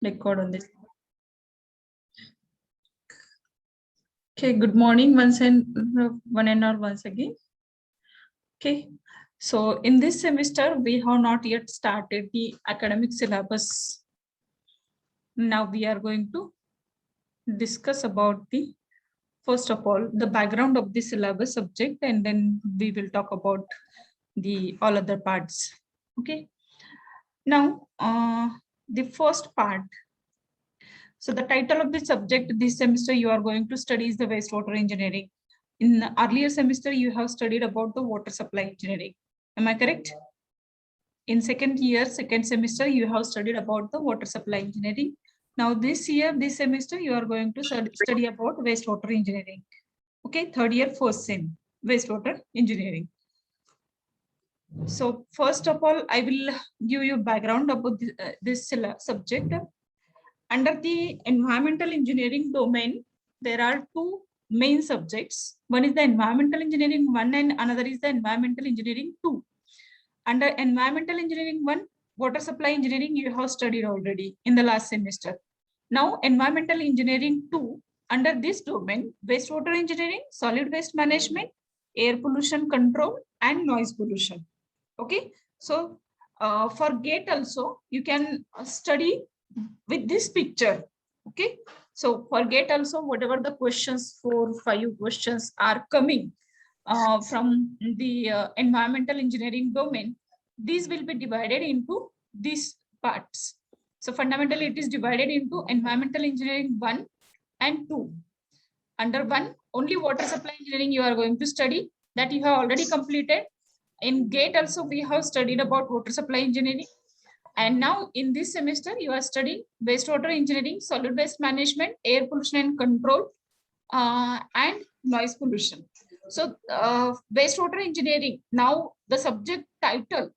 record on this. Okay, good morning once and all once again. Okay, so in this semester we have not yet started the academic syllabus. Now we are going to discuss about the first of all the background of the syllabus subject, and then we will talk about the all other parts. Okay, now the first part. So the title of the subject this semester you are going to study is the wastewater engineering. In the earlier semester, you have studied about the water supply engineering. Am I correct? In second year, second semester, you have studied about the water supply engineering. Now this year, this semester, you are going to study about wastewater engineering. Okay, third year, first sem, wastewater engineering. So first of all, I will give you background about this subject. Under the environmental engineering domain, there are two main subjects. One is the environmental engineering 1 and another is the environmental engineering 2. Under environmental engineering 1, water supply engineering you have studied already in the last semester. Now environmental engineering 2, under this domain, wastewater engineering, solid waste management, air pollution control and noise pollution. Okay, so for GATE also you can study with this picture. Okay, so for GATE also whatever the questions, 4-5 questions are coming from the environmental engineering domain, these will be divided into these parts. So fundamentally it is divided into environmental engineering 1 and 2. Under 1, only water supply engineering you are going to study, that you have already completed. In GATE also we have studied about water supply engineering. And now in this semester, you are studying wastewater engineering, solid waste management, air pollution and control, and noise pollution. So wastewater engineering, now the subject title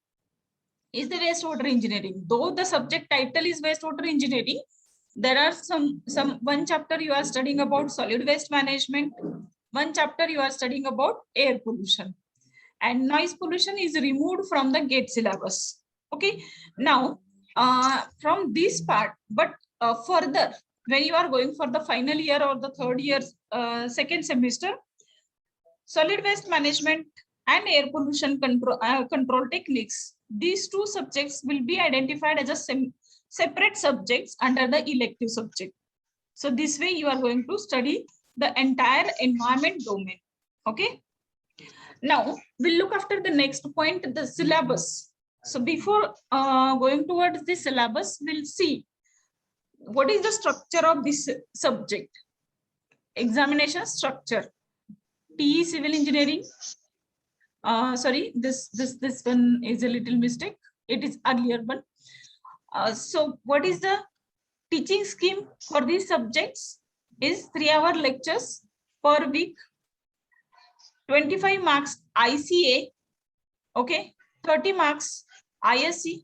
is the wastewater engineering. Though the subject title is wastewater engineering, there are one chapter you are studying about solid waste management, one chapter you are studying about air pollution, and noise pollution is removed from the GATE syllabus. Okay, now from this part, but further when you are going for the final year or the third year, second semester, solid waste management and air pollution control techniques, these two subjects will be identified as a separate subjects under the elective subject. So this way you are going to study the entire environment domain. Okay, now we'll look after the next point, the syllabus. So before going towards the syllabus, we'll see what is the structure of this subject. Examination structure. PE civil engineering. Sorry, this one is a little mistake. It is earlier one. So what is the teaching scheme for these subjects? Is 3-hour lectures per week, 25 marks ICA, okay, 30 marks ISC,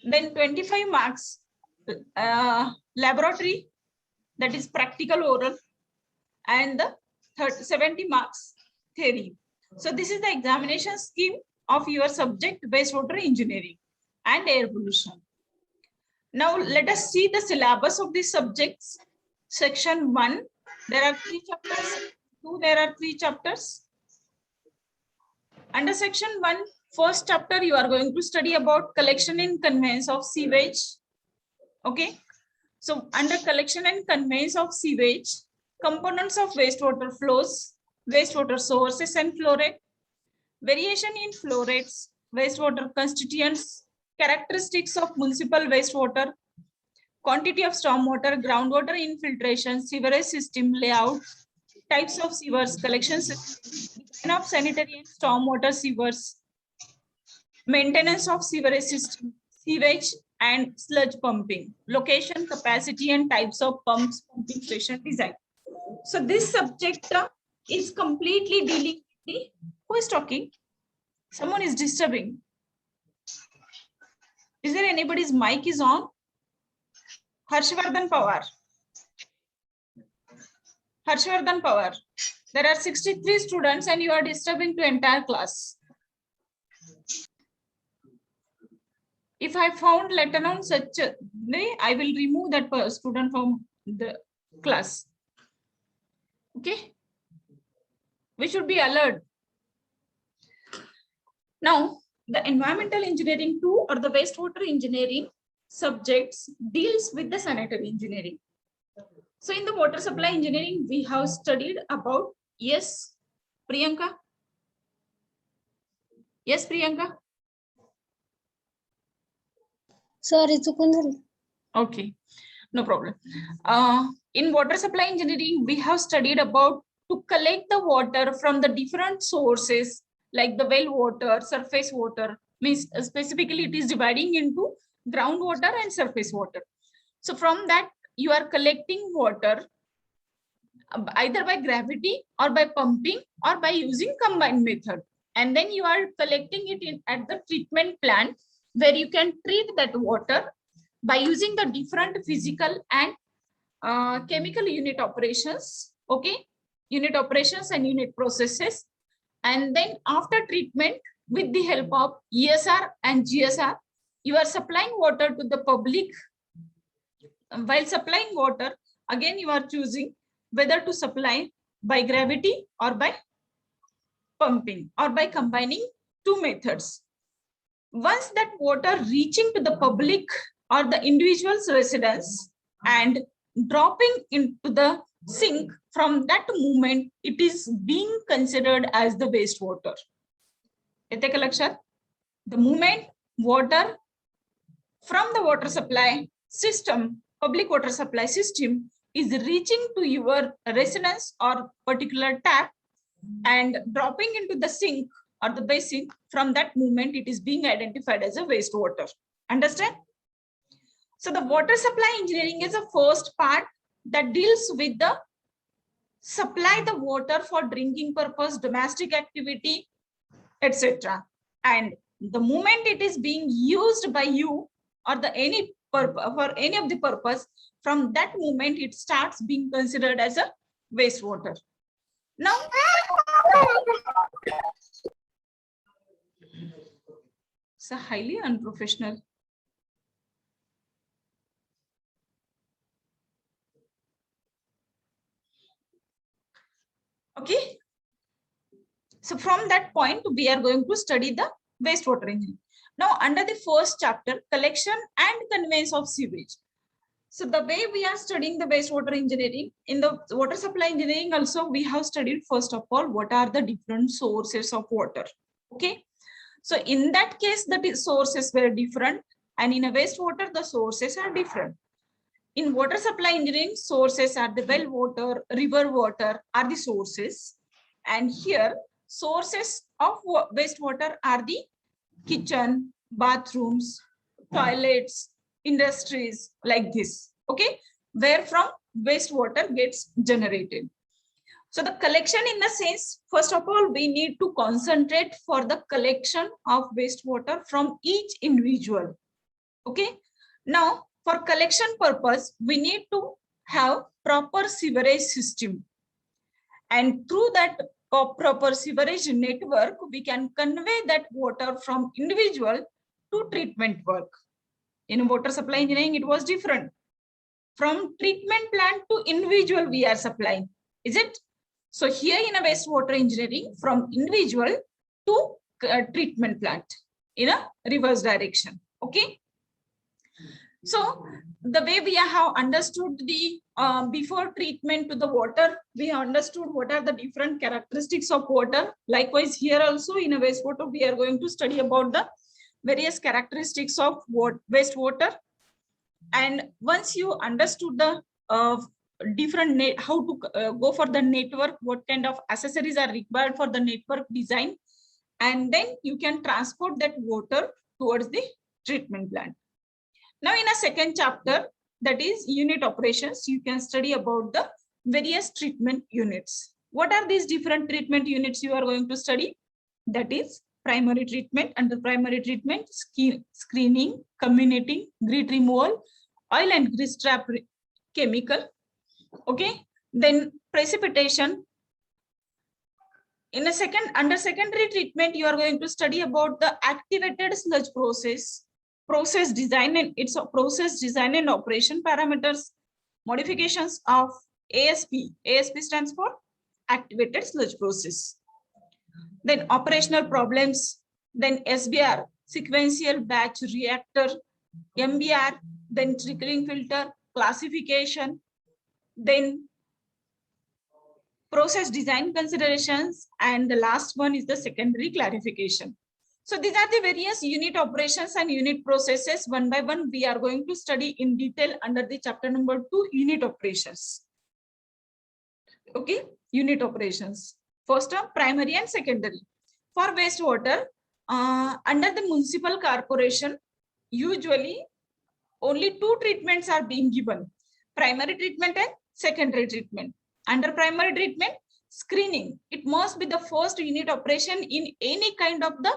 then 25 marks laboratory, that is practical oral, and the 70 marks theory. So this is the examination scheme of your subject wastewater engineering and air pollution. Now let us see the syllabus of these subjects. Section 1, there are 3 chapters. 2, there are 3 chapters. Under section 1, first chapter, you are going to study about collection and conveyance of sewage. Okay. So under collection and conveyance of sewage, components of wastewater flows, wastewater sources and flow rate, variation in flow rates, wastewater constituents, characteristics of municipal wastewater, quantity of stormwater, groundwater infiltration, sewerage system layout, types of sewers, collection system, design of sanitary and stormwater sewers, maintenance of sewerage system, sewage and sludge pumping, location, capacity and types of pumps, pumping station design. So this subject is completely dealing with the, who is talking? Someone is disturbing. Is there anybody's mic is on? Harshvardhan Pawar. Harshvardhan Pawar. There are 63 students and you are disturbing to entire class. If I found later on such a way, I will remove that student from the class. Okay. We should be alert. Now, the environmental engineering 2 or the wastewater engineering subjects deals with the sanitary engineering. So in the water supply engineering, we have studied about, yes, Priyanka? Yes, Priyanka? Sorry, चुकून झालं. Okay, no problem. In water supply engineering, we have studied about to collect the water from the different sources like the well water, surface water, means specifically it is dividing into groundwater and surface water. So from that, you are collecting water either by gravity or by pumping or by using combined method. And then you are collecting it at the treatment plant where you can treat that water by using the different physical and chemical unit operations, okay? Unit operations and unit processes. And then after treatment, with the help of ESR and GSR, you are supplying water to the public. While supplying water, again, you are choosing whether to supply by gravity or by pumping or by combining two methods. Once that water reaching to the public or the individual's residence and dropping into the sink, from that moment, it is being considered as the wastewater. The moment water from the water supply system, public water supply system, is reaching to your residence or particular tap and dropping into the sink or the basin, from that moment it is being identified as a wastewater. Understand? So the water supply engineering is the first part that deals with the supply the water for drinking purpose, domestic activity, etc. And the moment it is being used by you or the any purpose for any of the purpose, from that moment it starts being considered as a wastewater. Now, it's a highly unprofessional. Okay. So from that point, we are going to study the wastewater engineering. Now, under the first chapter, collection and conveyance of sewage. So the way we are studying the wastewater engineering, in the water supply engineering also, we have studied first of all, what are the different sources of water. Okay. So in that case, the sources were different, and in a wastewater, the sources are different. In water supply engineering, sources are the well water, river water are the sources. And here, sources of wastewater are the kitchen, bathrooms, toilets, industries, like this, okay? Where from wastewater gets generated. So the collection, in the sense, first of all, we need to concentrate for the collection of wastewater from each individual, okay? Now, for collection purpose, we need to have proper sewerage system. And through that proper sewerage network, we can convey that water from individual to treatment work. In water supply engineering, it was different. From treatment plant to individual, we are supplying, is it? So here in a wastewater engineering, from individual to treatment plant in a reverse direction, okay? So the way we have understood the before treatment to the water, we have understood what are the different characteristics of water. Likewise, here also in a wastewater, we are going to study about the various characteristics of wastewater. And once you understood the different how to go for the network, what kind of accessories are required for the network design, and then you can transport that water towards the treatment plant. Now, in a second chapter, that is unit operations, you can study about the various treatment units. What are these different treatment units you are going to study? That is primary treatment. Under primary treatment, screening, comminuting, grit removal, oil and grease trap chemical. Okay. Then precipitation. In a second, under secondary treatment, you are going to study about the activated sludge process. process design and operation parameters, modifications of ASP. ASP stands for activated sludge process. Then operational problems, then SBR, sequential batch reactor, MBR, then trickling filter, classification, then process design considerations, and the last one is the secondary clarification. So these are the various unit operations and unit processes. One by one, we are going to study in detail under the chapter number 2, unit operations. Okay, unit operations. First term, primary and secondary. For wastewater, under the municipal corporation, usually only 2 treatments are being given: primary treatment and secondary treatment. Under primary treatment, screening. It must be the first unit operation in any kind of the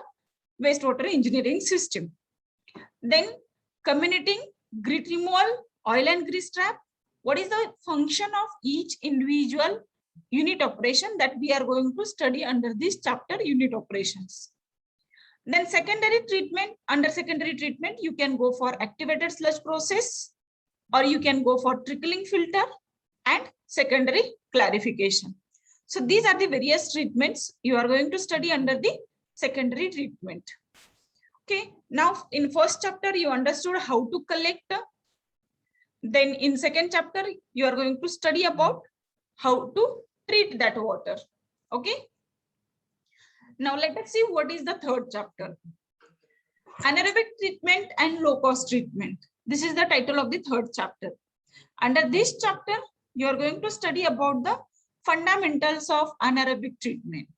wastewater engineering system. Then comminuting, grit removal, oil and grease trap. What is the function of each individual unit operation that we are going to study under this chapter, unit operations. Then secondary treatment. Under secondary treatment, you can go for activated sludge process, or you can go for trickling filter and secondary clarification. So these are the various treatments you are going to study under the secondary treatment. Okay, now in first chapter, you understood how to collect. Then in second chapter, you are going to study about how to treat that water. Okay. Now let us see what is the third chapter. Anaerobic treatment and low cost treatment. This is the title of the third chapter. Under this chapter, you are going to study about the fundamentals of anaerobic treatment.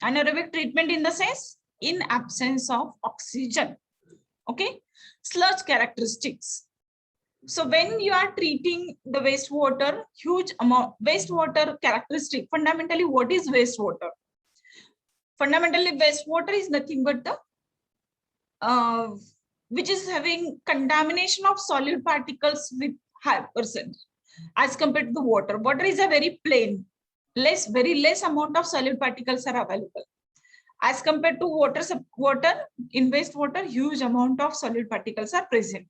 Anaerobic treatment in the sense, in absence of oxygen. Okay. Sludge characteristics. So when you are treating the wastewater, huge amount wastewater characteristic, fundamentally what is wastewater? Fundamentally, wastewater is nothing but the which is having contamination of solid particles with high percent as compared to the water. Water is a very plain, very less amount of solid particles are available. As compared to water, in wastewater, huge amount of solid particles are present.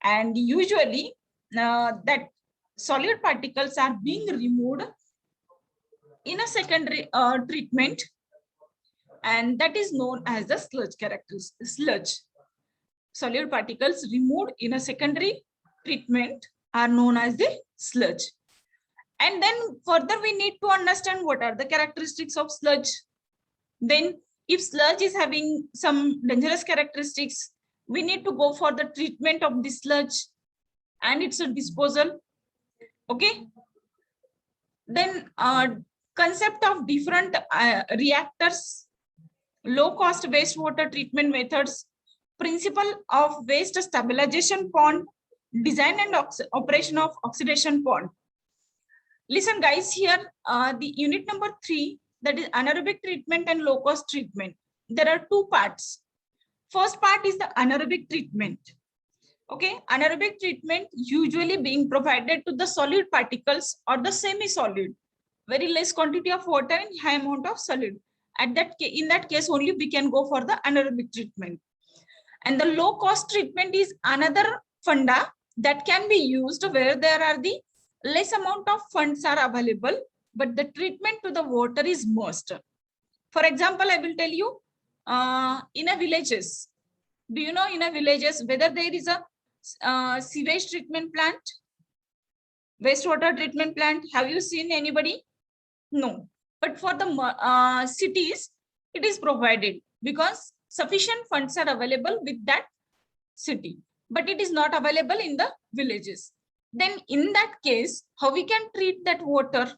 And usually that solid particles are being removed in a secondary treatment, and that is known as the sludge characteristic. Sludge. Solid particles removed in a secondary treatment are known as the sludge. And then further we need to understand what are the characteristics of sludge. Then if sludge is having some dangerous characteristics, we need to go for the treatment of the sludge and its disposal. Okay. Then concept of different reactors, low cost wastewater treatment methods, principle of waste stabilization pond, design and operation of oxidation pond. Listen guys, here the unit number 3, that is anaerobic treatment and low cost treatment. There are 2 parts. First part is the anaerobic treatment. Okay, anaerobic treatment usually being provided to the solid particles or the semi-solid, very less quantity of water and high amount of solid. In that case only we can go for the anaerobic treatment. And the low cost treatment is another funda that can be used where there are the less amount of funds are available, but the treatment to the water is must. For example, I will tell you, in a villages, do you know in a villages whether there is a sewage treatment plant, wastewater treatment plant? Have you seen anybody? No. But for the cities, it is provided because sufficient funds are available with that city, but it is not available in the villages. Then in that case, how we can treat that water?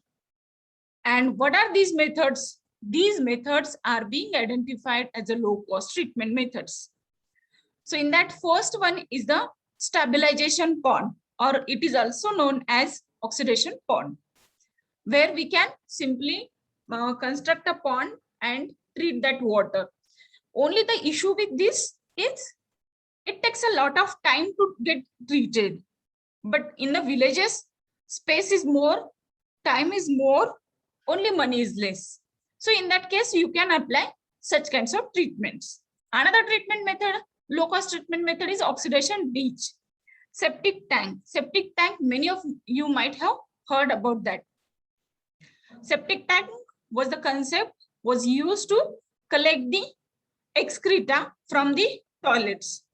And what are these methods? These methods are being identified as a low cost treatment methods. So in that first one is the stabilization pond, or it is also known as oxidation pond, where we can simply construct a pond and treat that water. Only the issue with this is it takes a lot of time to get treated. But in the villages, space is more, time is more, only money is less. So in that case, you can apply such kinds of treatments. Another treatment method low cost treatment method is oxidation ditch. Septic tank. Septic tank, many of you might have heard about that. Septic tank was the concept, was used to collect the excreta from the toilets,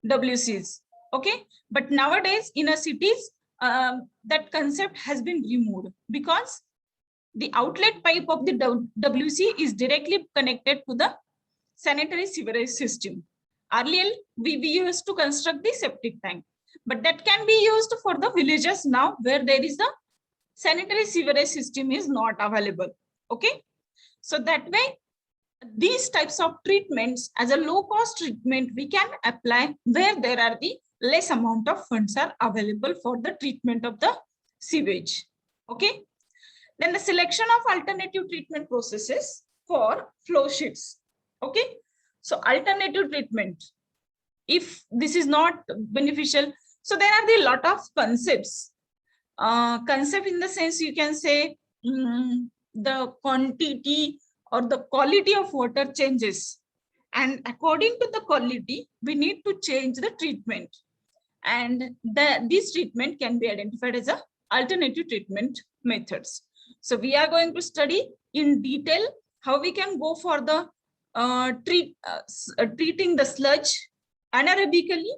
WCs. Okay, but nowadays in our cities, that concept has been removed because the outlet pipe of the WC is directly connected to the sanitary sewerage system. Earlier, we used to construct the septic tank, but that can be used for the villages now where there is a sanitary sewerage system is not available. Okay, so that way, these types of treatments as a low cost treatment we can apply where there are the less amount of funds are available for the treatment of the sewage. Okay, then the selection of alternative treatment processes for flow sheets. Okay, so alternative treatment, if this is not beneficial, so there are the lot of concepts. Concept in the sense you can say the quantity or the quality of water changes, and according to the quality we need to change the treatment, and this treatment can be identified as a alternative treatment methods. So we are going to study in detail how we can go for the treating the sludge anaerobically,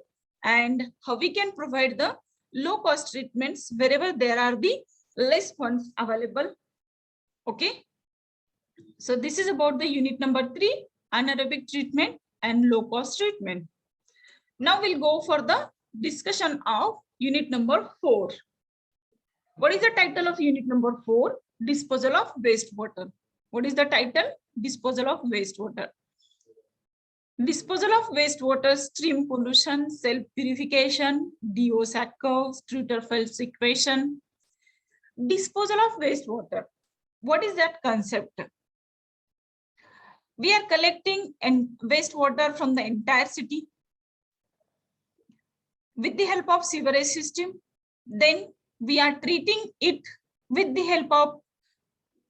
and how we can provide the low cost treatments wherever there are the less funds available. Okay, so this is about the unit number 3, anaerobic treatment and low cost treatment. Now we'll go for the discussion of unit number 4. What is the title of unit number 4? Disposal of wastewater. What is the title? Disposal of wastewater. Disposal of wastewater, stream pollution, self-purification, DO-SAT curve, Streeter-Phelps equation. Disposal of wastewater. What is that concept? We are collecting wastewater from the entire city with the help of sewerage system. Then we are treating it with the help of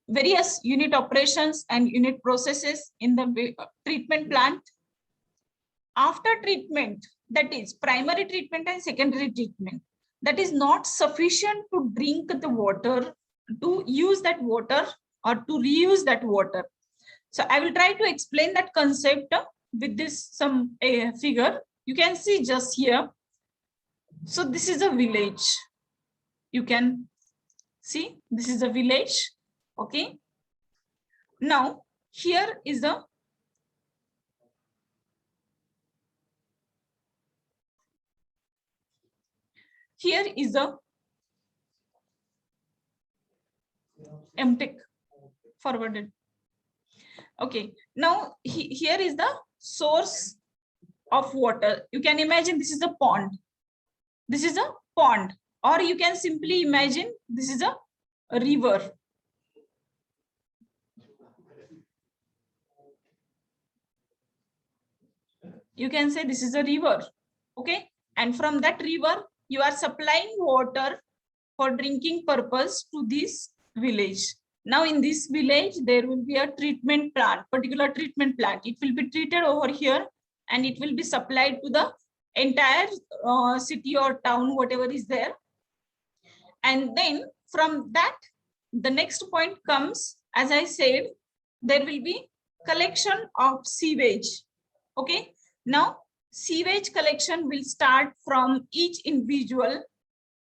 various unit operations and unit processes in the treatment plant. After treatment, that is primary treatment and secondary treatment, that is not sufficient to drink the water, to use that water or to reuse that water. So I will try to explain that concept with this some figure. You can see just here. So this is a village. You can see this is a village. Okay. Now here is the MTech forwarded. Okay, now here is the source of water. You can imagine this is a pond. This is a pond, or you can simply imagine this is a river. You can say this is a river. Okay, and from that river you are supplying water for drinking purpose to this village. Now in this village there will be a treatment plant, particular treatment plant. It will be treated over here and it will be supplied to the entire city or town, whatever is there. And then from that, the next point comes, as I said, there will be collection of sewage. Okay, now sewage collection will start from each individual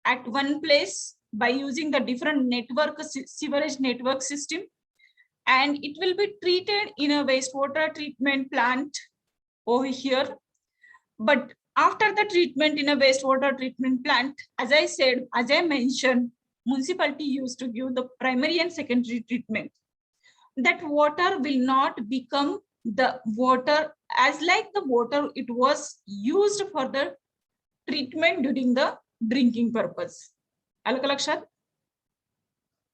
at one place by using the different network, sewerage network system, and it will be treated in a wastewater treatment plant over here. But after the treatment in a wastewater treatment plant, as I said, as I mentioned, municipality used to give the primary and secondary treatment. That water will not become the water as like the water it was used for the treatment during the drinking purpose.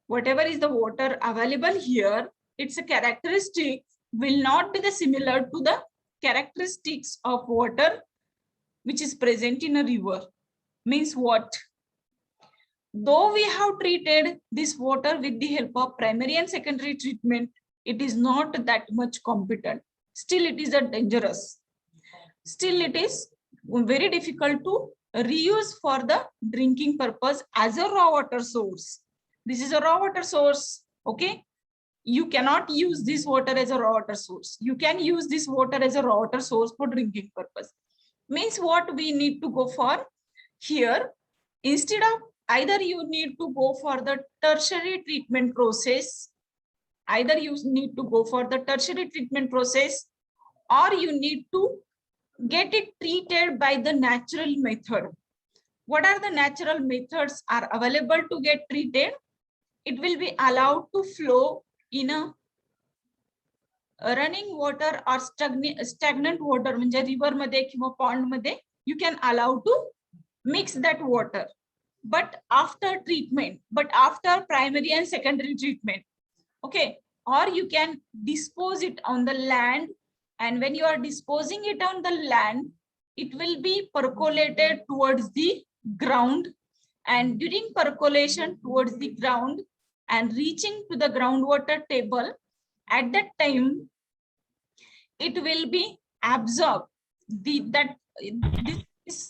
Whatever is the water available here, its a characteristic will not be the similar to the characteristics of water which is present in a river. Means what? Though we have treated this water with the help of primary and secondary treatment, it is not that much competent. Still, it is a dangerous. still it is very difficult to reuse for the drinking purpose as a raw water source. This is a raw water source, okay? You cannot use this water as a raw water source. You can use this water as a raw water source for drinking purpose. Means what we need to go for here, instead of either you need to go for the tertiary treatment process, either you need to go for the tertiary treatment process, or you need to get it treated by the natural method. What are the natural methods are available to get treated? It will be allowed to flow in a running water or stagnant water, म्हणजे river मध्ये किंवा pond मध्ये you can allow to mix that water. But after treatment, but after primary and secondary treatment, okay, or you can dispose it on the land, and when you are disposing it on the land, it will be percolated towards the ground, and during percolation towards the ground and reaching to the groundwater table, at that time it will be absorbed.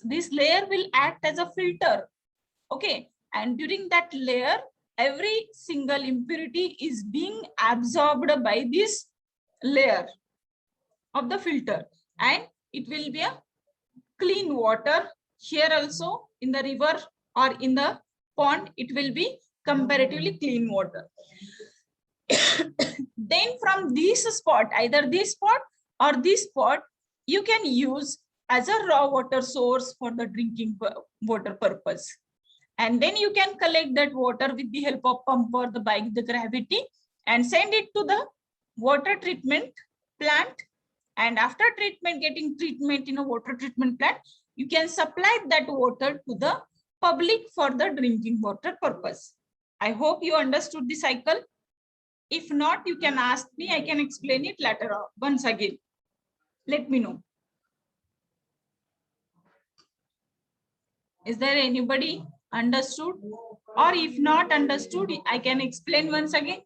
This layer will act as a filter, okay, and during that layer every single impurity is being absorbed by this layer of the filter, and it will be a clean water. Here also in the river or in the pond, it will be comparatively clean water. Then from this spot, either this spot or this spot, you can use as a raw water source for the drinking water purpose. And then you can collect that water with the help of pump or by the gravity and send it to the water treatment plant. And after treatment, getting treatment in a water treatment plant, you can supply that water to the public for the drinking water purpose. I hope you understood the cycle. If not, you can ask me, I can explain it later on. Once again, let me know. Is there anybody understood? Or if not understood, I can explain once again.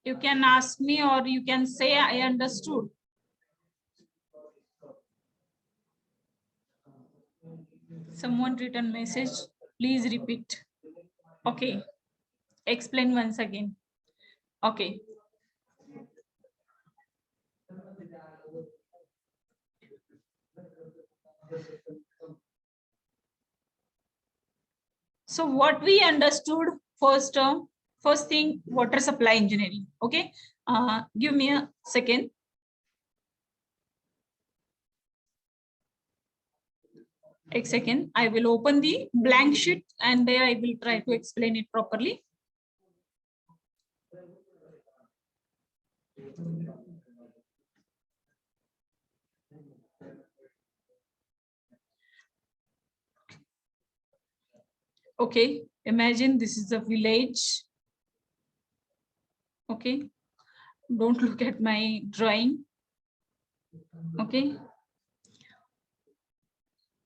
You can ask me or you can say I understood. Someone written message, please repeat. Okay, explain once again. Okay. So what we understood first thing, water supply engineering. Okay, give me a second. A second, I will open the blank sheet and there I will try to explain it properly. Okay, imagine this is a village. Okay, don't look at my drawing. Okay,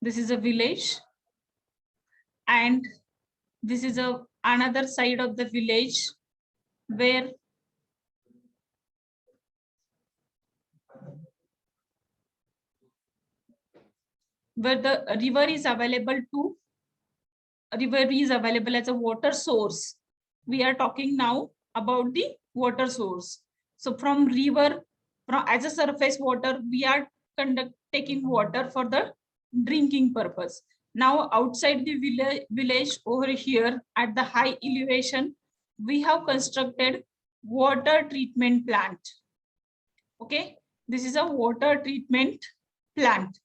this is a village and this is another side of the village where the river is available as a water source. We are talking now about the water source. So from river, as a surface water, we are taking water for the drinking purpose. Now outside the village over here at the high elevation, we have constructed water treatment plant. Okay, this is a water treatment plant,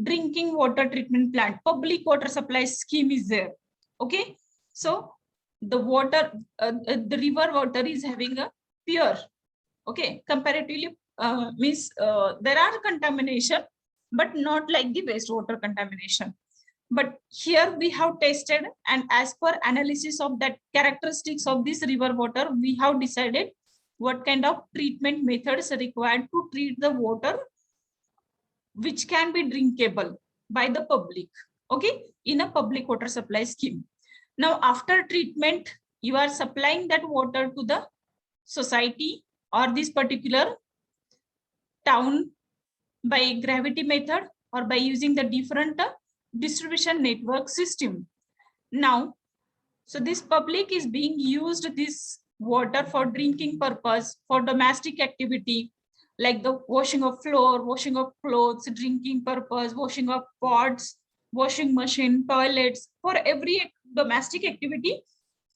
drinking water treatment plant, public water supply scheme is there. Okay, so the water, the river water is having a pure, okay, comparatively means there are contamination, but not like the wastewater contamination. But here we have tested, and as per analysis of that characteristics of this river water, we have decided what kind of treatment methods are required to treat the water which can be drinkable by the public, okay, in a public water supply scheme. Now, after treatment, you are supplying that water to the society or this particular town by gravity method or by using the different distribution network system. Now, so this public is being used this water for drinking purpose, for domestic activity, like the washing of floor, washing of clothes, drinking purpose, washing of pots, washing machine, toilets. For every domestic activity,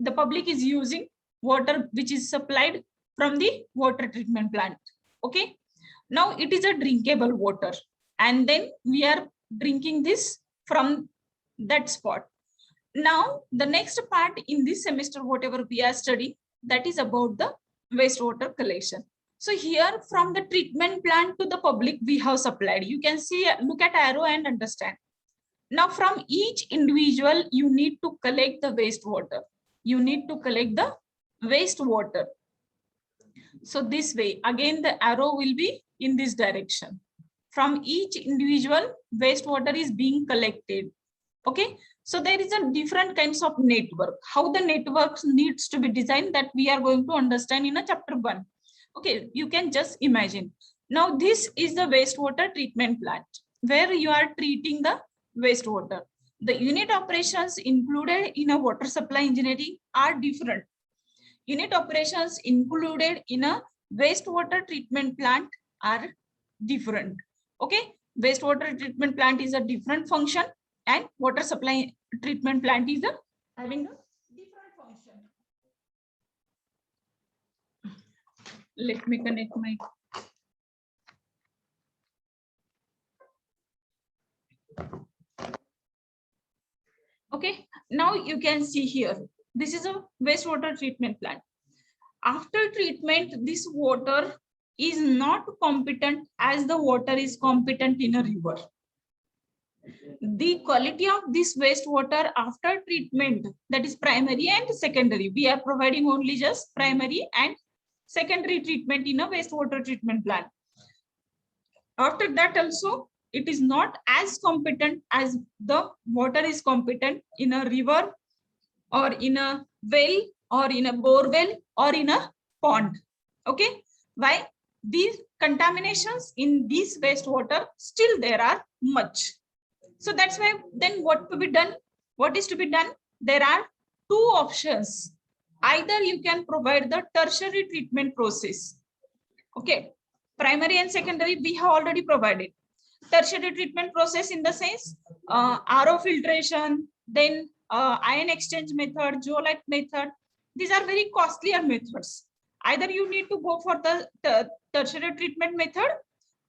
the public is using water which is supplied from the water treatment plant. Okay. Now it is a drinkable water, and then we are drinking this from that spot. Now the next part in this semester, whatever we are studying, that is about the wastewater collection. So here from the treatment plant to the public we have supplied. You can see, look at arrow and understand. Now from each individual you need to collect the wastewater. You need to collect the wastewater. So this way, again the arrow will be in this direction. From each individual, wastewater is being collected. Okay, so there is a different kinds of network. How the networks needs to be designed, that we are going to understand in a chapter 1. Okay, you can just imagine. Now this is the wastewater treatment plant where you are treating the wastewater. The unit operations included in a water supply engineering are different. Unit operations included in a wastewater treatment plant are different. Okay, wastewater treatment plant is a different function, and water supply treatment plant is having a different function. Let me connect my. Okay, now you can see here, this is a wastewater treatment plant. After treatment, this water is not competent as the water is competent in a river. The quality of this wastewater after treatment, that is primary and secondary. We are providing only just primary and secondary treatment in a wastewater treatment plant. After that also, it is not as competent as the water is competent in a river or in a well or in a bore well or in a pond. Okay, why? These contaminations in this wastewater, still there are much. So that's why then what to be done? What is to be done? There are two options. Either you can provide the tertiary treatment process. Okay, primary and secondary we have already provided. Tertiary treatment process in the sense RO filtration, then ion exchange method, zeolite method. These are very costlier methods. Either you need to go for the tertiary treatment method,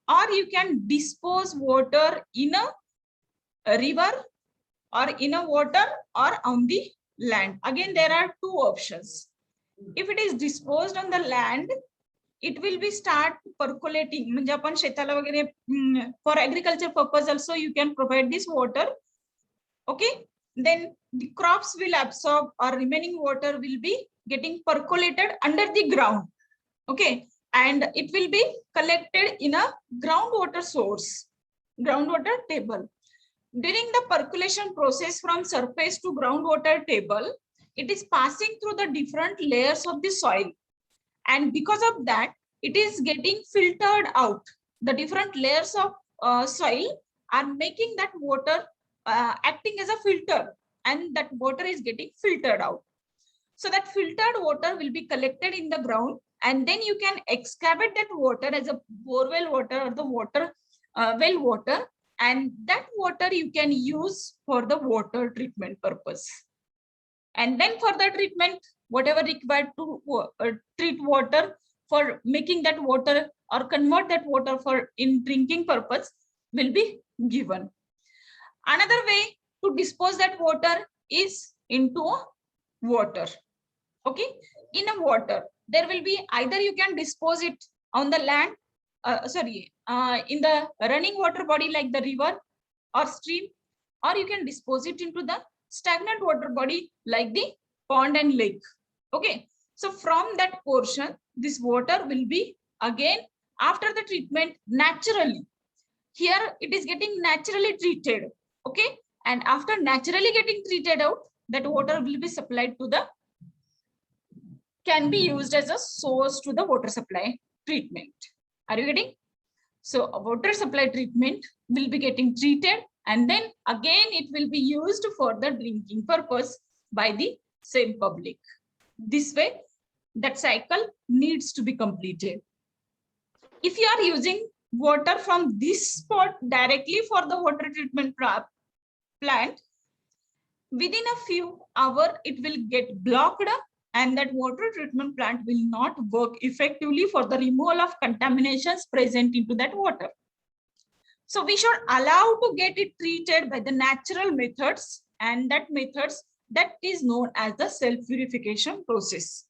or you can dispose water in a river or in a water or on the land. Again, there are two options. If it is disposed on the land, it will be start percolating. म्हणजे आपण शेताला वगैरे for agriculture purpose also you can provide this water. Okay, then the crops will absorb, or remaining water will be getting percolated under the ground. Okay, and it will be collected in a groundwater source, groundwater table. During the percolation process from surface to groundwater table, it is passing through the different layers of the soil. And because of that, it is getting filtered out. The different layers of soil are making that water acting as a filter, and that water is getting filtered out. So that filtered water will be collected in the ground, and then you can excavate that water as a borewell water or the water well water, and that water you can use for the water treatment purpose. And then for the treatment, whatever required to treat water, for making that water or convert that water for in drinking purpose will be given. Another way to dispose that water is into water. Okay, in a water, there will be either you can dispose it on the land, in the running water body like the river or stream, or you can dispose it into the stagnant water body like the pond and lake. Okay, so from that portion, this water will be again after the treatment naturally. Here it is getting naturally treated. Okay, and after naturally getting treated out, that water will be supplied to the can be used as a source to the water supply treatment. Are you getting? So a water supply treatment will be getting treated, and then again it will be used for the drinking purpose by the same public. This way, that cycle needs to be completed. If you are using water from this spot directly for the water treatment plant, within a few hours, it will get blocked, and that water treatment plant will not work effectively for the removal of contaminations present into that water. So we should allow to get it treated by the natural methods, and that methods that is known as the self-purification process.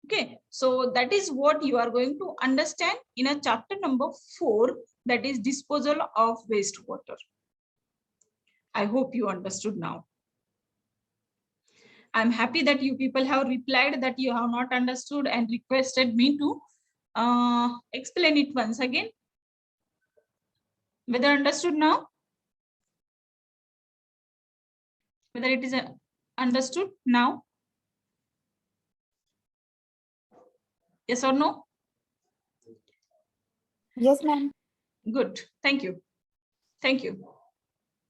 Okay, so that is what you are going to understand in a chapter number 4, that is disposal of wastewater. I hope you understood now. I'm happy that you people have replied that you have not understood and requested me to explain it once again. Whether understood now? Whether it is understood now? Yes or no? Yes, ma'am. Good. Thank you. Thank you.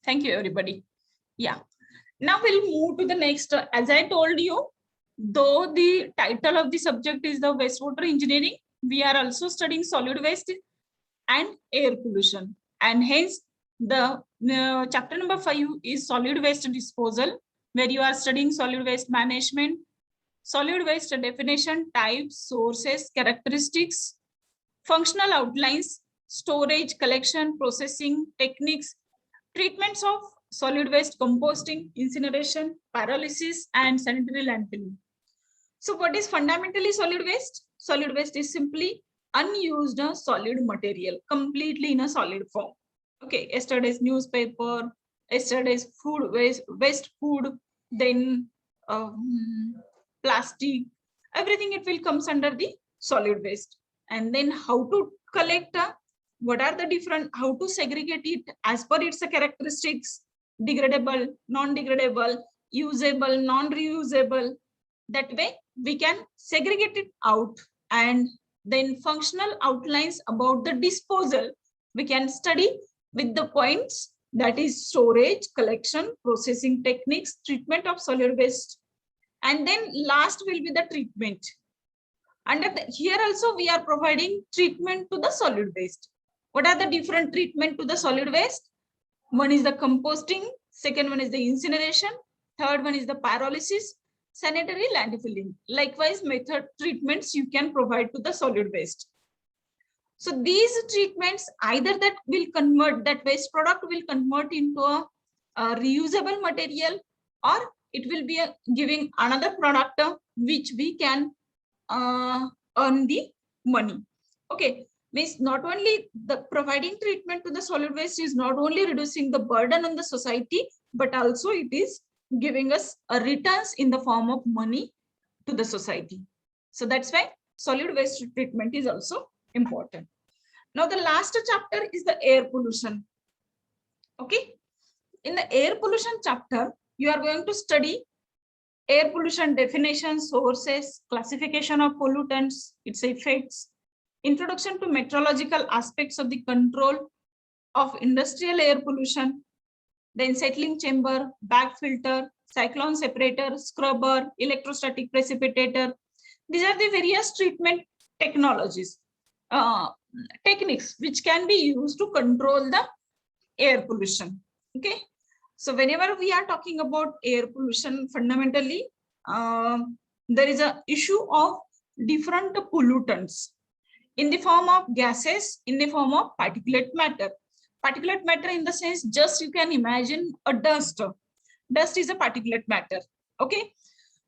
Thank you, everybody. Yeah. Now we'll move to the next. As I told you, though the title of the subject is the wastewater engineering, we are also studying solid waste and air pollution. And hence, the chapter number 5 is solid waste disposal, where you are studying solid waste management, solid waste definition, types, sources, characteristics, functional outlines, storage, collection, processing, techniques, treatments of solid waste, composting, incineration, pyrolysis, and sanitary landfilling. So what is fundamentally solid waste? Solid waste is simply unused solid material, completely in a solid form. Okay, yesterday's newspaper, yesterday's food waste food, then plastic, everything it will comes under the solid waste. And then how to collect, what are the different, how to segregate it as per its characteristics, degradable, non-degradable, usable, non-reusable. That way we can segregate it out, and then functional outlines about the disposal we can study with the points, that is storage, collection, processing techniques, treatment of solid waste, and then last will be the treatment. Here also we are providing treatment to the solid waste. What are the different treatment to the solid waste? One is the composting, second one is the incineration, third one is the pyrolysis, sanitary landfilling. Likewise, method treatments you can provide to the solid waste. So these treatments, either that will convert, that waste product will convert into a reusable material, or it will be giving another product which we can earn the money. Okay, means not only the providing treatment to the solid waste is not only reducing the burden on the society, but also it is giving us a returns in the form of money to the society. So that's why solid waste treatment is also important. Now the last chapter is the air pollution. Okay, in the air pollution chapter, you are going to study air pollution definition, sources, classification of pollutants, its effects, introduction to meteorological aspects of the control of industrial air pollution, then settling chamber, bag filter, cyclone separator, scrubber, electrostatic precipitator. These are the various treatment technologies, techniques which can be used to control the air pollution. Okay, so whenever we are talking about air pollution, fundamentally there is an issue of different pollutants in the form of gases, in the form of particulate matter. Particulate matter in the sense, just you can imagine a dust. Dust is a particulate matter. Okay,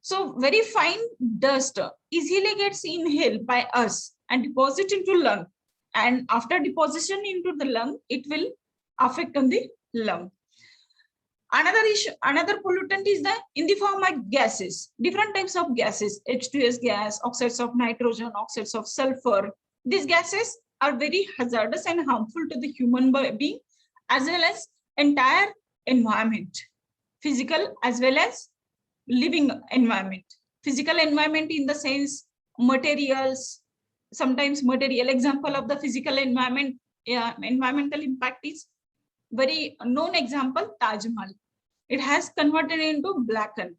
so very fine dust easily gets inhaled by us and deposit into lung, and after deposition into the lung, it will affect on the lung. Another issue, another pollutant is the in the form of gases, different types of gases, H2S gas, oxides of nitrogen, oxides of sulfur. These gases are very hazardous and harmful to the human being as well as entire environment, physical as well as living environment. Physical environment in the sense materials, sometimes material example of the physical environment, environmental impact is very known example, Taj Mahal. It has converted into blackened.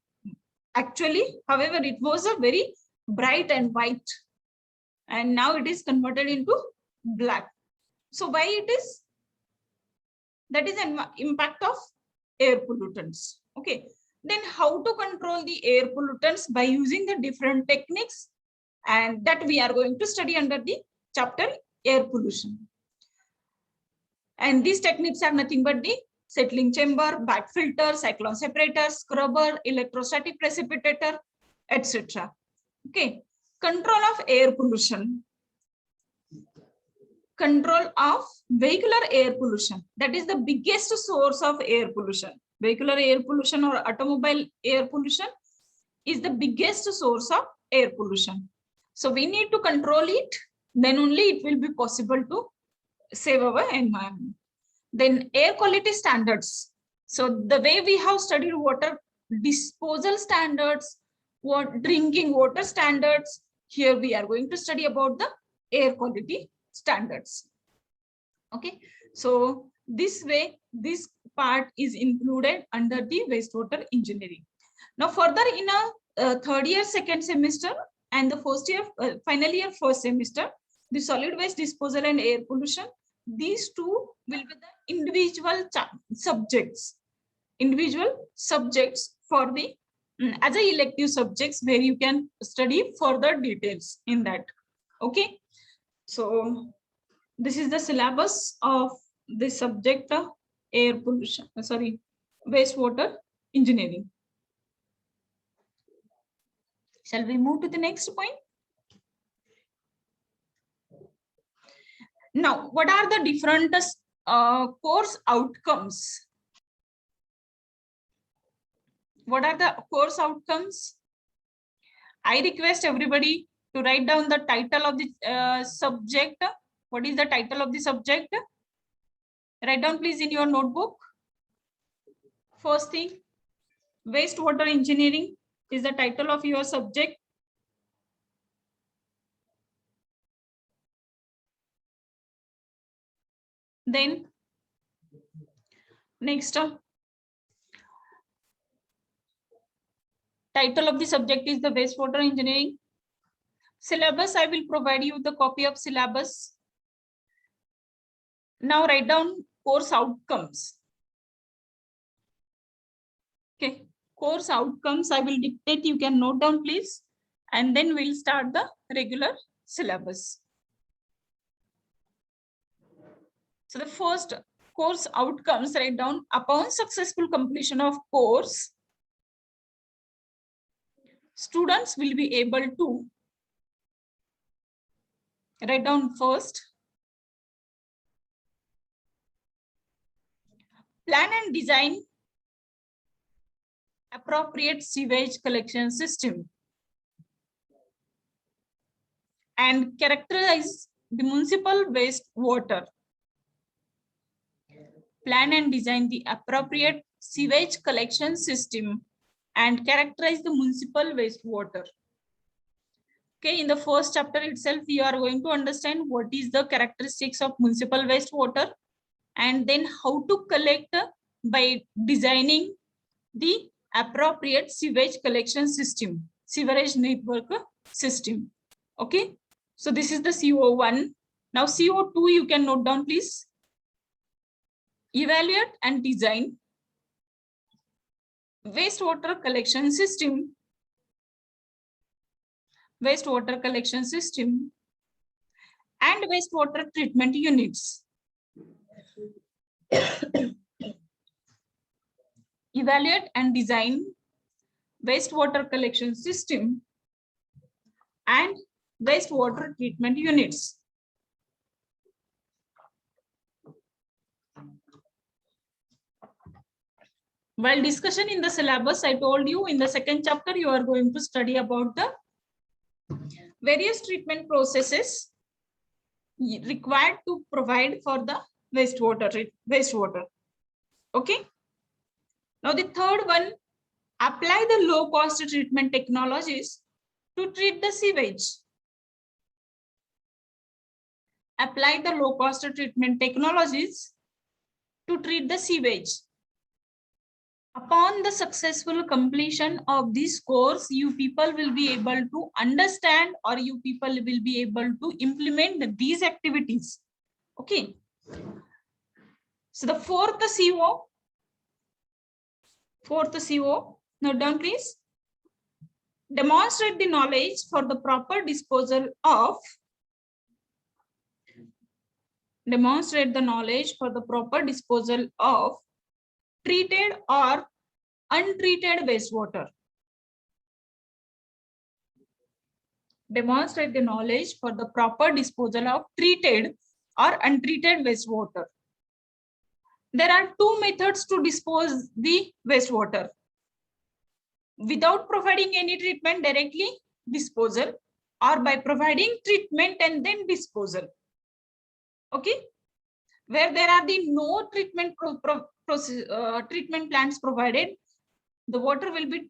Actually, however, it was a very bright and white, and now it is converted into black. So why it is? That is an impact of air pollutants. Okay. Then how to control the air pollutants by using the different techniques, and that we are going to study under the chapter air pollution. And these techniques are nothing but the settling chamber, bag filter, cyclone separator, scrubber, electrostatic precipitator, etc. Okay. Control of air pollution. Control of vehicular air pollution. That is the biggest source of air pollution. Vehicular air pollution or automobile air pollution is the biggest source of air pollution. So we need to control it, then only it will be possible to save our environment. Then air quality standards. So the way we have studied water disposal standards, drinking water standards, here we are going to study about the air quality standards. Okay, so this way, this part is included under the wastewater engineering. Now further in a third year, second semester, and the first year, final year, first semester, the solid waste disposal and air pollution, these two will be the individual subjects for the as a elective subjects, where you can study further details in that. Okay, so this is the syllabus of the subject of air pollution, wastewater engineering. Shall we move to the next point? Now, what are the different course outcomes? What are the course outcomes? I request everybody to write down the title of the subject. What is the title of the subject? Write down please in your notebook. First thing, wastewater engineering is the title of your subject. Then next, title of the subject is the wastewater engineering. Syllabus, I will provide you the copy of syllabus. Now write down course outcomes. Okay, course outcomes I will dictate, you can note down please, and then we'll start the regular syllabus. So the first course outcomes, write down, upon successful completion of course, students will be able to, write down first, plan and design appropriate sewage collection system and characterize the municipal waste water. Plan and design the appropriate sewage collection system and characterize the municipal wastewater. Okay, in the first chapter itself, you are going to understand what is the characteristics of municipal wastewater, and then how to collect by designing the appropriate sewage collection system, sewerage network system. Okay, so this is the CO1. Now CO2, you can note down please. Evaluate and design wastewater collection system, and wastewater treatment units. Evaluate and design wastewater collection system and wastewater treatment units. While discussion in the syllabus, I told you in the second chapter, you are going to study about the various treatment processes required to provide for the wastewater. Okay. Now the third one, apply the low cost treatment technologies to treat the sewage. apply the low cost treatment technologies to treat the sewage. Upon the successful completion of this course, you people will be able to understand, or you people will be able to implement these activities. Okay. So the fourth CO, note down please. Demonstrate the knowledge for the proper disposal of treated or untreated wastewater. Demonstrate the knowledge for the proper disposal of treated or untreated wastewater. There are two methods to dispose the wastewater. Without providing any treatment, directly disposal, or by providing treatment and then disposal. Okay. Where there are the no treatment treatment plants provided, the water will be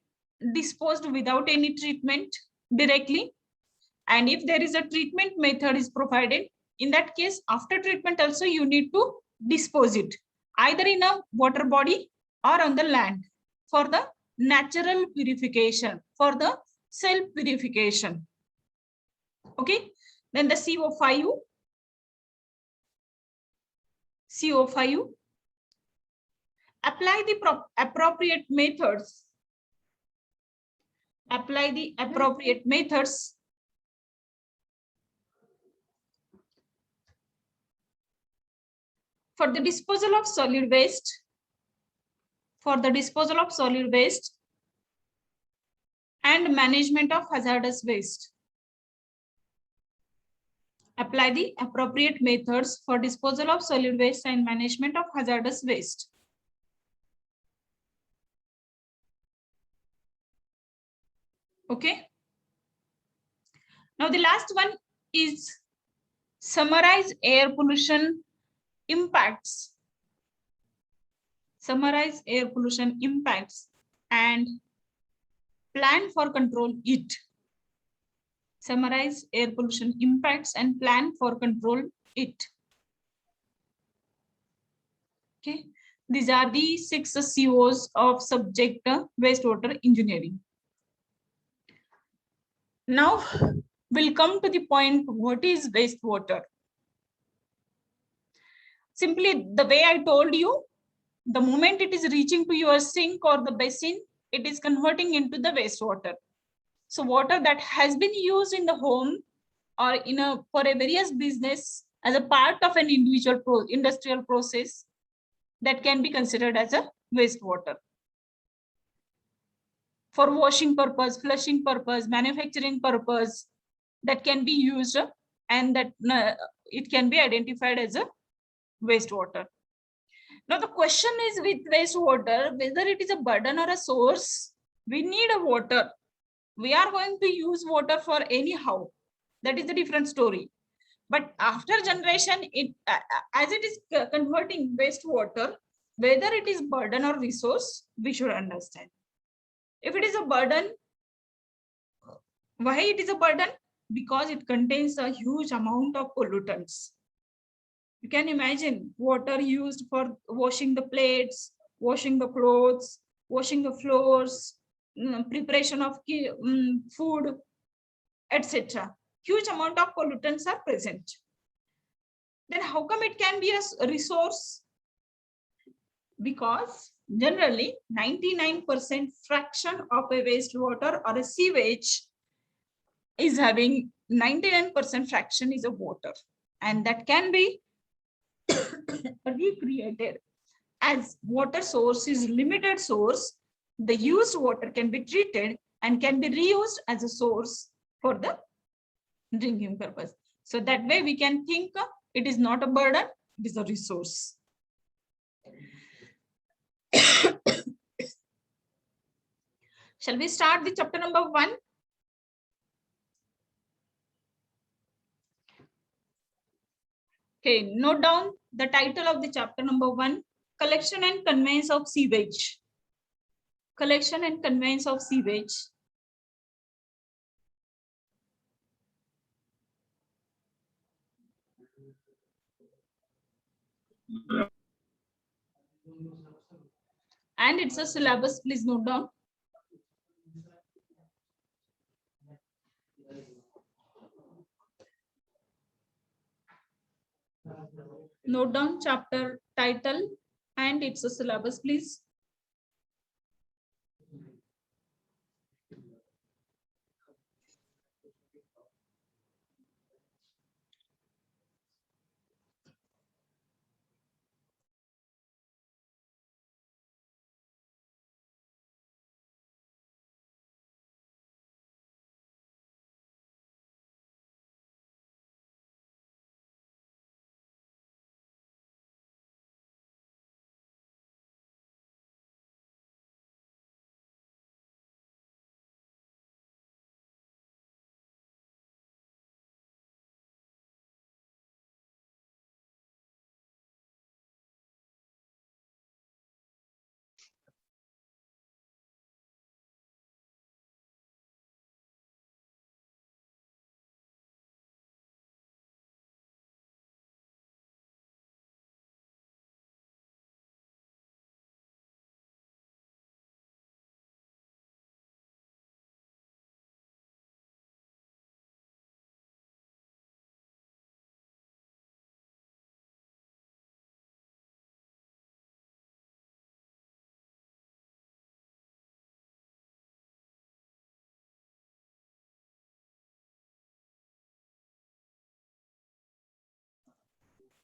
disposed without any treatment directly. And if there is a treatment method is provided, in that case, after treatment also you need to dispose it, either in a water body or on the land, for the natural purification, for the self-purification. Okay. Then the CO5. Apply the appropriate methods. Apply the appropriate methods for the disposal of solid waste. For the disposal of solid waste and management of hazardous waste. Apply the appropriate methods for disposal of solid waste and management of hazardous waste. Okay. Now the last one is summarize air pollution impacts. Summarize air pollution impacts and plan for control it. Summarize air pollution impacts and plan for control it. Okay. These are the 6 COs of subject wastewater engineering. Now we'll come to the point, what is wastewater? Simply the way I told you, the moment it is reaching to your sink or the basin, it is converting into the wastewater. So water that has been used in the home or for a various business as a part of an individual industrial process, that can be considered as a wastewater. For washing purpose, flushing purpose, manufacturing purpose, that can be used, and that it can be identified as a wastewater. Now the question is, with wastewater, whether it is a burden or a source, we need a water. We are going to use water for anyhow. That is a different story. But after generation, as it is converting wastewater, whether it is burden or resource, we should understand. If it is a burden, why it is a burden? Because it contains a huge amount of pollutants. You can imagine water used for washing the plates, washing the clothes, washing the floors, preparation of food, etc. Huge amount of pollutants are present. Then how come it can be a resource? Because generally 99% fraction of a wastewater or a sewage is having 99% fraction is a water, and that can be recreated. As water source is limited source, the used water can be treated and can be reused as a source for the drinking purpose. So that way we can think it is not a burden, it is a resource. Shall we start the chapter number 1? Okay, note down the title of the chapter number 1, collection and conveyance of sewage. Collection and conveyance of sewage. And it's a syllabus, please note down. Note down chapter title and it's a syllabus, please.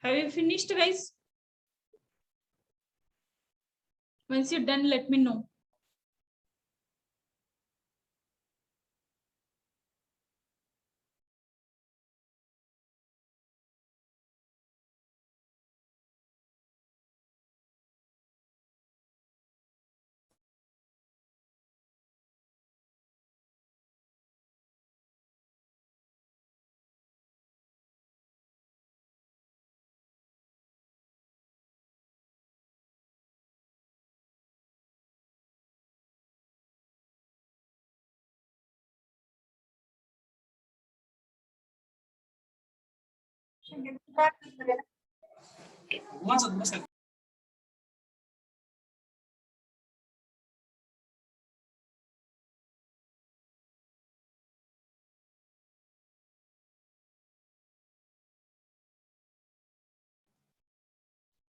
Have you finished, guys? Once you're done, let me know.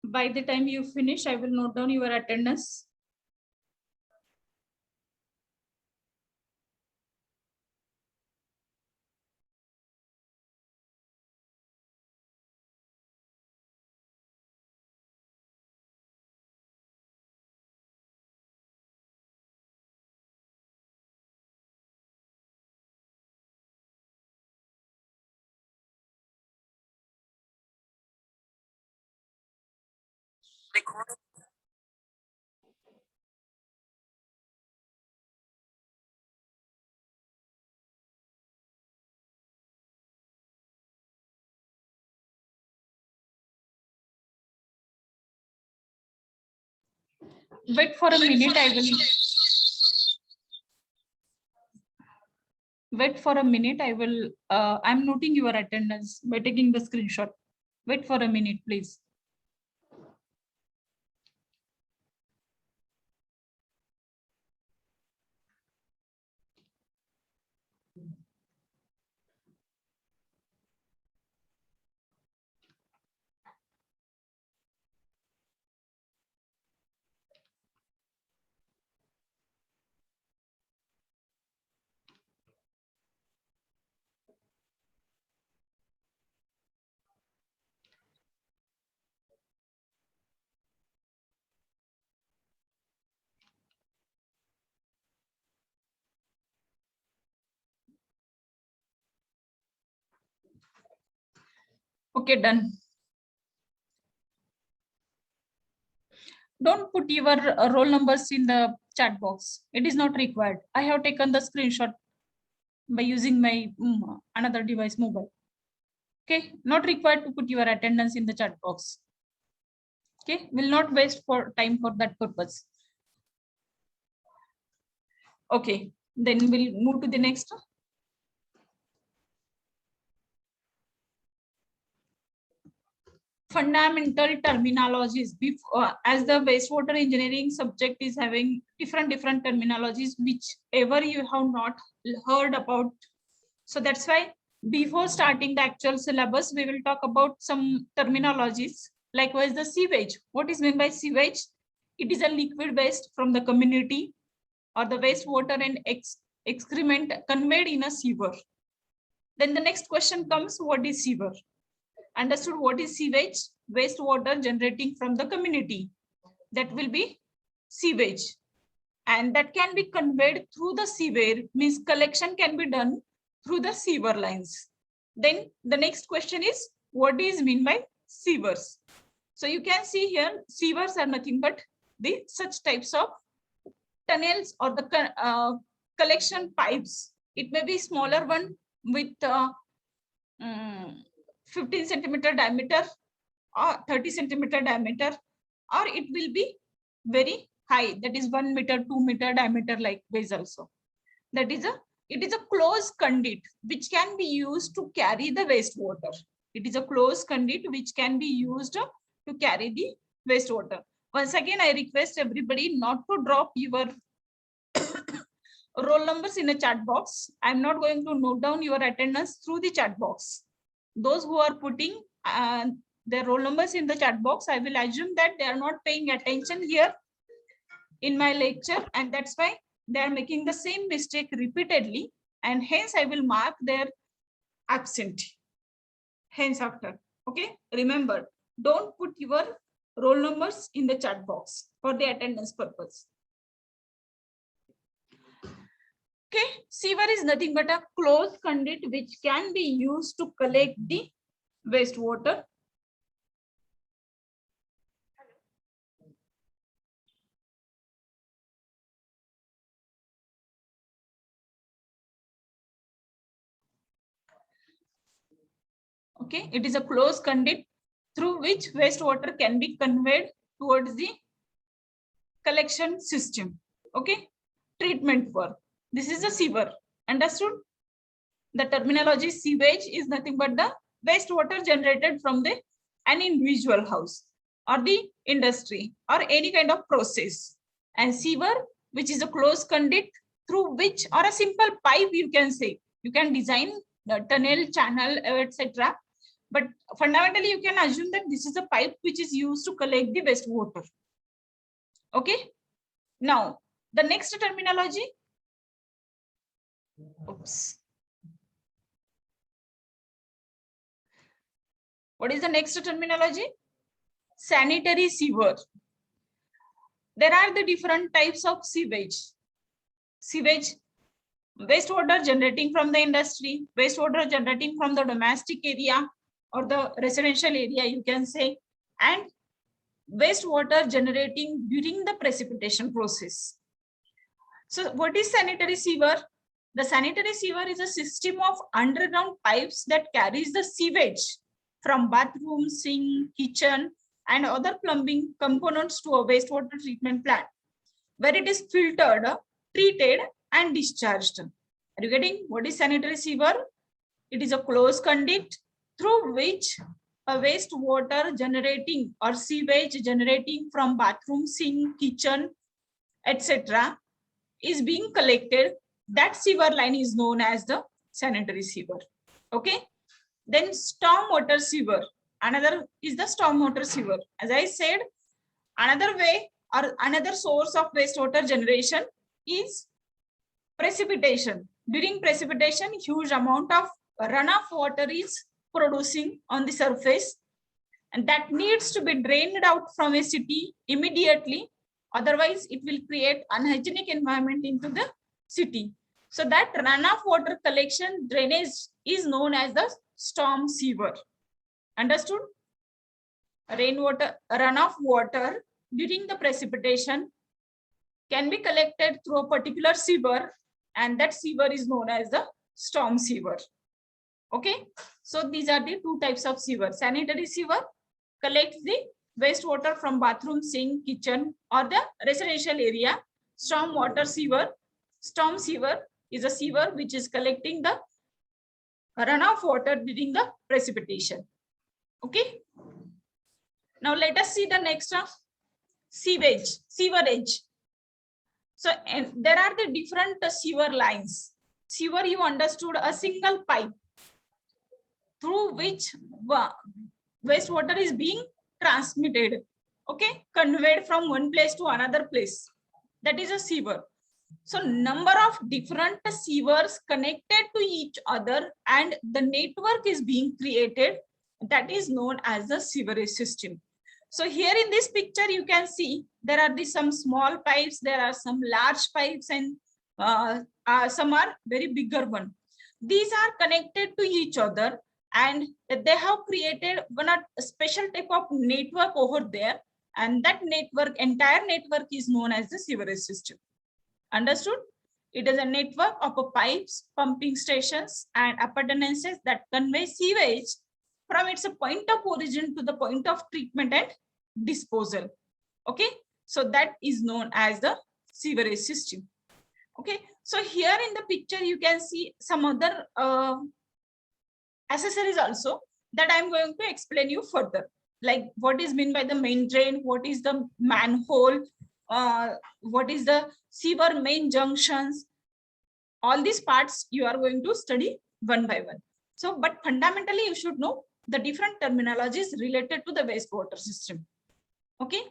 By the time you finish, I will note down your attendance. Wait for a minute, I will. Wait for a minute, I will. I'm noting your attendance by taking the screenshot. Wait for a minute, please. Okay, done. Don't put your roll numbers in the chat box. It is not required. I have taken the screenshot by using my another device mobile. Okay, not required to put your attendance in the chat box. Okay, will not waste for time for that purpose. Okay, then we'll move to the next. fundamental terminologies before, as the wastewater engineering subject is having different terminologies whichever you have not heard about. So that's why before starting the actual syllabus, we will talk about some terminologies. Likewise, the sewage. What is meant by sewage? It is a liquid waste from the community or the wastewater and excrement conveyed in a sewer. Then the next question comes, what is sewer? Understood what is sewage? Wastewater generating from the community. That will be sewage. And that can be conveyed through the sewer, means collection can be done through the sewer lines. Then the next question is, what is mean by sewers? So you can see here, sewers are nothing but the such types of tunnels or the collection pipes. It may be smaller one with 15 centimeter diameter or 30 centimeter diameter, or it will be very high, that is 1 meter, 2 meter diameter like this also. That is it is a closed conduit which can be used to carry the wastewater. It is a closed conduit which can be used to carry the wastewater. Once again, I request everybody not to drop your roll numbers in a chat box. I'm not going to note down your attendance through the chat box. Those who are putting their roll numbers in the chat box, I will assume that they are not paying attention here in my lecture, and that's why they are making the same mistake repeatedly, and hence I will mark their absent hence after. Okay, remember, don't put your roll numbers in the chat box for the attendance purpose. Okay, sewer is nothing but a closed conduit which can be used to collect the wastewater. Okay, it is a closed conduit through which wastewater can be conveyed towards the collection system. Okay, treatment work. This is a sewer. Understood? The terminology sewage is nothing but the wastewater generated from an individual house or the industry or any kind of process. And sewer, which is a closed conduit through which, or a simple pipe, you can say. You can design the tunnel, channel, etc. But fundamentally, you can assume that this is a pipe which is used to collect the wastewater. Okay. Now, the next terminology. Oops. What is the next terminology? Sanitary sewer. There are the different types of sewage. Sewage, wastewater generating from the industry, wastewater generating from the domestic area or the residential area, you can say, and wastewater generating during the precipitation process. So what is sanitary sewer? The sanitary sewer is a system of underground pipes that carries the sewage from bathroom, sink, kitchen, and other plumbing components to a wastewater treatment plant, where it is filtered, treated, and discharged. Are you getting what is sanitary sewer? It is a closed conduit through which a wastewater generating or sewage generating from bathroom, sink, kitchen, etc. is being collected. That sewer line is known as the sanitary sewer. Okay. Then stormwater sewer. Another is the stormwater sewer. As I said, another way or another source of wastewater generation is precipitation. During precipitation, huge amount of runoff water is producing on the surface, and that needs to be drained out from a city immediately. Otherwise, it will create unhygienic environment into the city. So that runoff water collection drainage is known as the storm sewer. Understood? Rainwater, runoff water during the precipitation can be collected through a particular sewer, and that sewer is known as the storm sewer. Okay, so these are the two types of sewer. Sanitary sewer collects the wastewater from bathroom, sink, kitchen, or the residential area. Stormwater sewer, storm sewer is a sewer which is collecting the runoff water during the precipitation. Okay. Now let us see the next sewerage. So and there are the different sewer lines. Sewer, you understood, a single pipe through which wastewater is being transmitted, okay, conveyed from one place to another place. That is a sewer. So number of different sewers connected to each other and the network is being created. That is known as the sewerage system. So here in this picture, you can see there are some small pipes, there are some large pipes, and some are very bigger one. These are connected to each other and they have created a special type of network over there. And that network, entire network is known as the sewerage system. Understood? It is a network of pipes, pumping stations, and appurtenances that convey sewage from its point of origin to the point of treatment and disposal. Okay, so that is known as the sewerage system. Okay, so here in the picture you can see some other accessories also that I'm going to explain you further, like what is meant by the main drain, what is the manhole, what is the sewer main junctions. All these parts you are going to study one by one. So, but fundamentally you should know the different terminologies related to the wastewater system. Okay.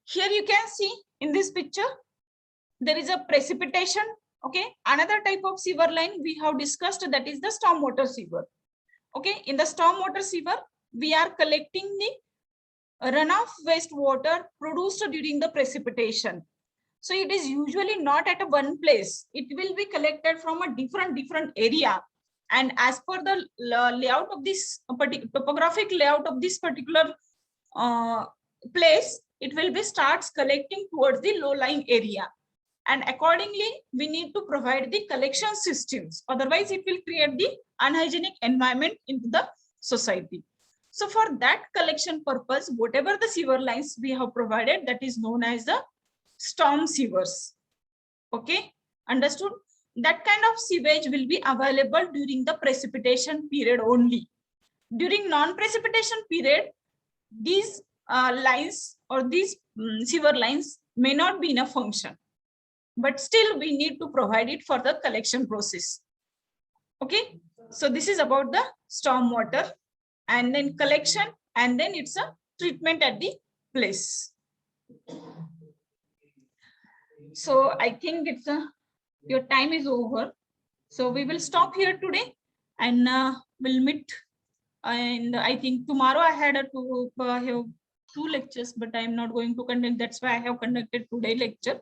Here you can see in this picture, there is a precipitation. Okay. Another type of sewer line we have discussed, that is the stormwater sewer. Okay. In the stormwater sewer, we are collecting the runoff wastewater produced during the precipitation. So it is usually not at a one place. It will be collected from a different area. And as per the layout of this topographic layout of this particular place, it will be starts collecting towards the low-lying area. And accordingly, we need to provide the collection systems. Otherwise, it will create the unhygienic environment into the society. So for that collection purpose, whatever the sewer lines we have provided, that is known as the storm sewers. Okay, understood? That kind of sewage will be available during the precipitation period only. During non-precipitation period, these lines or these sewer lines may not be in a function, but still we need to provide it for the collection process. Okay, so this is about the storm water, and then collection, and then it's a treatment at the place. So I think it's your time is over. So we will stop here today, and we'll meet. And I think tomorrow I had have two lectures, but I'm not going to conduct. That's why I have conducted today lecture.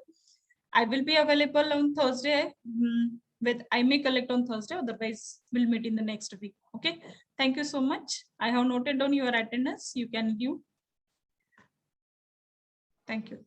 I will be available on Thursday. I may collect on Thursday. Otherwise, we'll meet in the next week. Okay. Thank you so much. I have noted down your attendance. You can give. Thank you.